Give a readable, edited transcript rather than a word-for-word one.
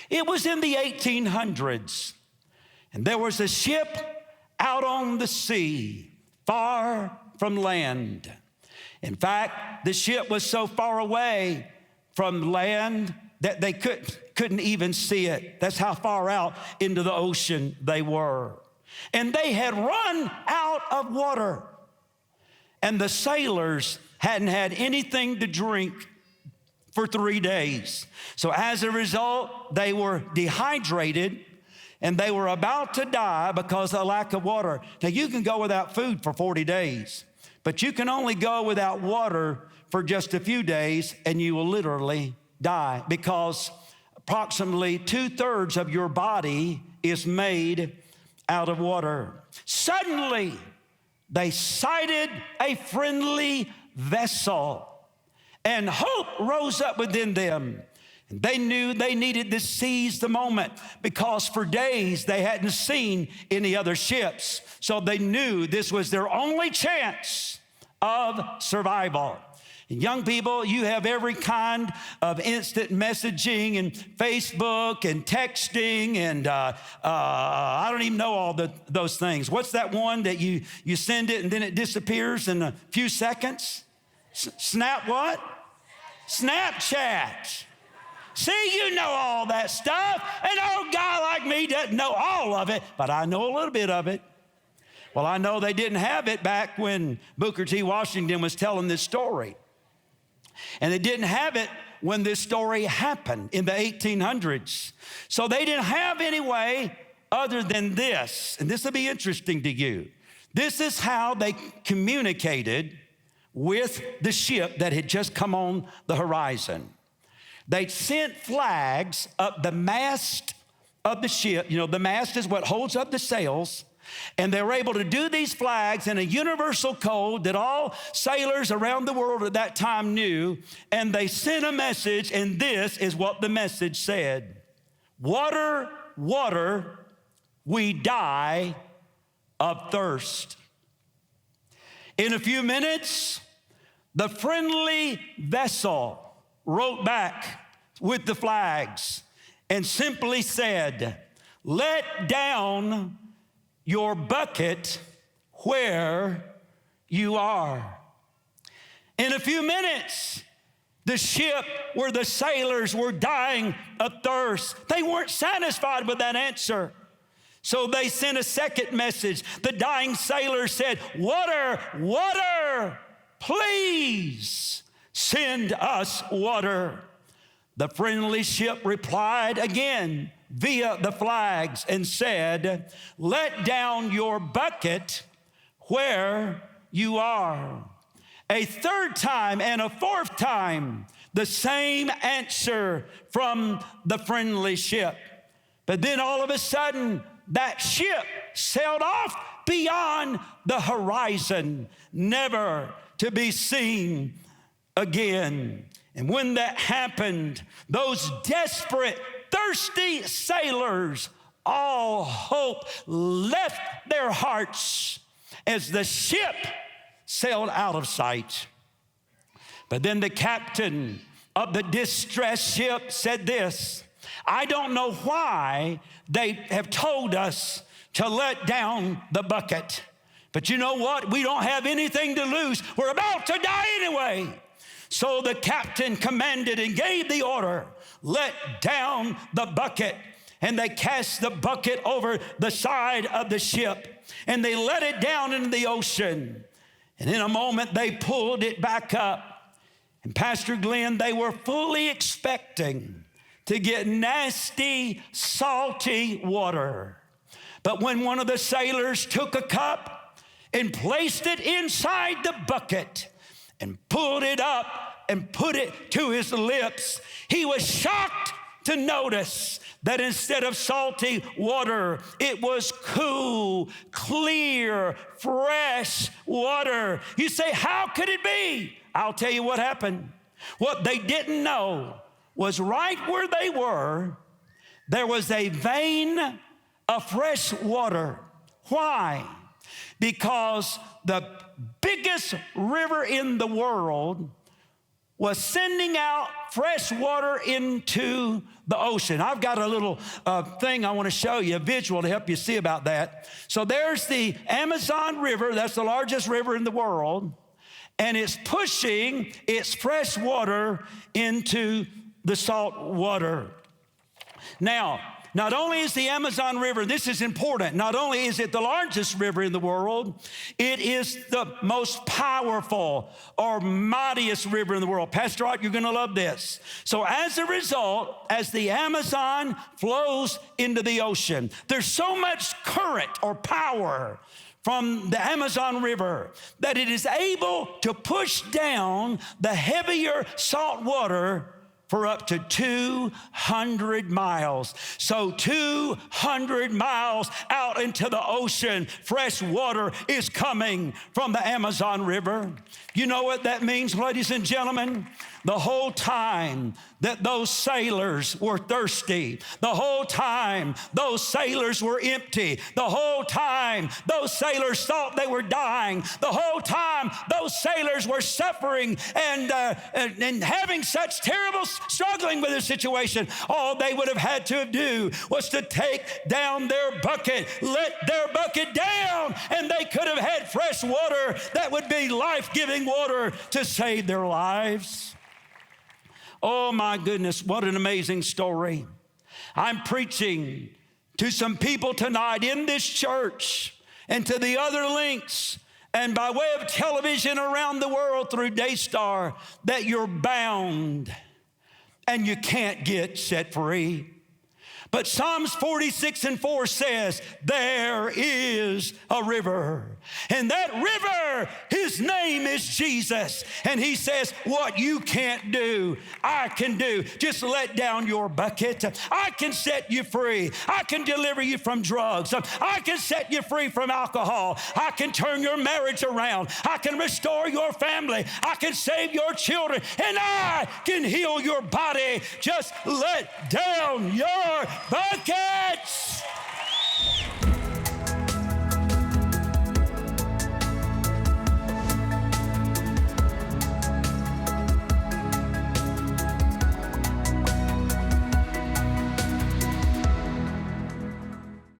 It was in the 1800s, and there was a ship out on the sea, far from land. In fact, the ship was so far away from land that they couldn't even see it. That's how far out into the ocean they were. And they had run out of water. And the sailors hadn't had anything to drink for 3 days. So as a result, they were dehydrated and they were about to die because of lack of water. Now, you can go without food for 40 days, but you can only go without water for just a few days, and you will literally die, because approximately 2/3 of your body is made out of water. Suddenly, they sighted a friendly vessel, and hope rose up within them. And they knew they needed to seize the moment, because for days they hadn't seen any other ships. So they knew this was their only chance of survival. And young people, you have every kind of instant messaging and Facebook and texting and I don't even know all those things. What's that one that you send it and then it disappears in a few seconds? Snap what? Snapchat. See, you know all that stuff. An old guy like me doesn't know all of it, but I know a little bit of it. Well, I know they didn't have it back when Booker T. Washington was telling this story. And they didn't have it when this story happened in the 1800s. So they didn't have any way other than this. And this will be interesting to you. This is how they communicated with the ship that had just come on the horizon. They sent flags up the mast of the ship. You know, the mast is what holds up the sails. And they were able to do these flags in a universal code that all sailors around the world at that time knew. And they sent a message, and this is what the message said: "Water, water, we die of thirst." In a few minutes, the friendly vessel wrote back with the flags and simply said, "Let down your bucket where you are." In a few minutes, the ship where the sailors were dying of thirst, they weren't satisfied with that answer. So they sent a second message. The dying sailors said, "Water, water, please send us water." The friendly ship replied again via the flags and said, "Let down your bucket where you are." A third time and a fourth time, the same answer from the friendly ship. But then all of a sudden, that ship sailed off beyond the horizon, never to be seen again. And when that happened, those desperate, thirsty sailors, all hope left their hearts as the ship sailed out of sight. But then the captain of the distressed ship said this: "I don't know why they have told us to let down the bucket, but you know what? We don't have anything to lose. We're about to die anyway." So the captain commanded and gave the order, "Let down the bucket." And they cast the bucket over the side of the ship, and they let it down into the ocean. And in a moment, they pulled it back up. And Pastor Glenn, they were fully expecting to get nasty, salty water. But when one of the sailors took a cup and placed it inside the bucket and pulled it up and put it to his lips, he was shocked to notice that instead of salty water, it was cool, clear, fresh water. You say, how could it be? I'll tell you what happened. What they didn't know was right where they were, there was a vein of fresh water. Why? Because the biggest river in the world was sending out fresh water into the ocean. I've got a little thing I want to show you, a visual to help you see about that. So there's the Amazon River. That's the largest river in the world. And it's pushing its fresh water into the salt water. Now, not only is the Amazon River, this is important, not only is it the largest river in the world, it is the most powerful or mightiest river in the world. Pastor Art, you're going to love this. So as a result, as the Amazon flows into the ocean, there's so much current or power from the Amazon River that it is able to push down the heavier salt water for up to 200 miles. So 200 miles out into the ocean, fresh water is coming from the Amazon River. You know what that means, ladies and gentlemen? The whole time that those sailors were thirsty, the whole time those sailors were empty, the whole time those sailors thought they were dying, the whole time those sailors were suffering and having such terrible struggling with the situation, all they would have had to do was to take down their bucket, let their bucket down, and they could have had fresh water that would be life-giving water to save their lives. Oh my goodness, what an amazing story. I'm preaching to some people tonight in this church and to the other links and by way of television around the world through Daystar that you're bound and you can't get set free. But Psalms 46:4 says, there is a river. And that river, his name is Jesus. And he says, what you can't do, I can do. Just let down your bucket. I can set you free. I can deliver you from drugs. I can set you free from alcohol. I can turn your marriage around. I can restore your family. I can save your children. And I can heal your body. Just let down your bucket.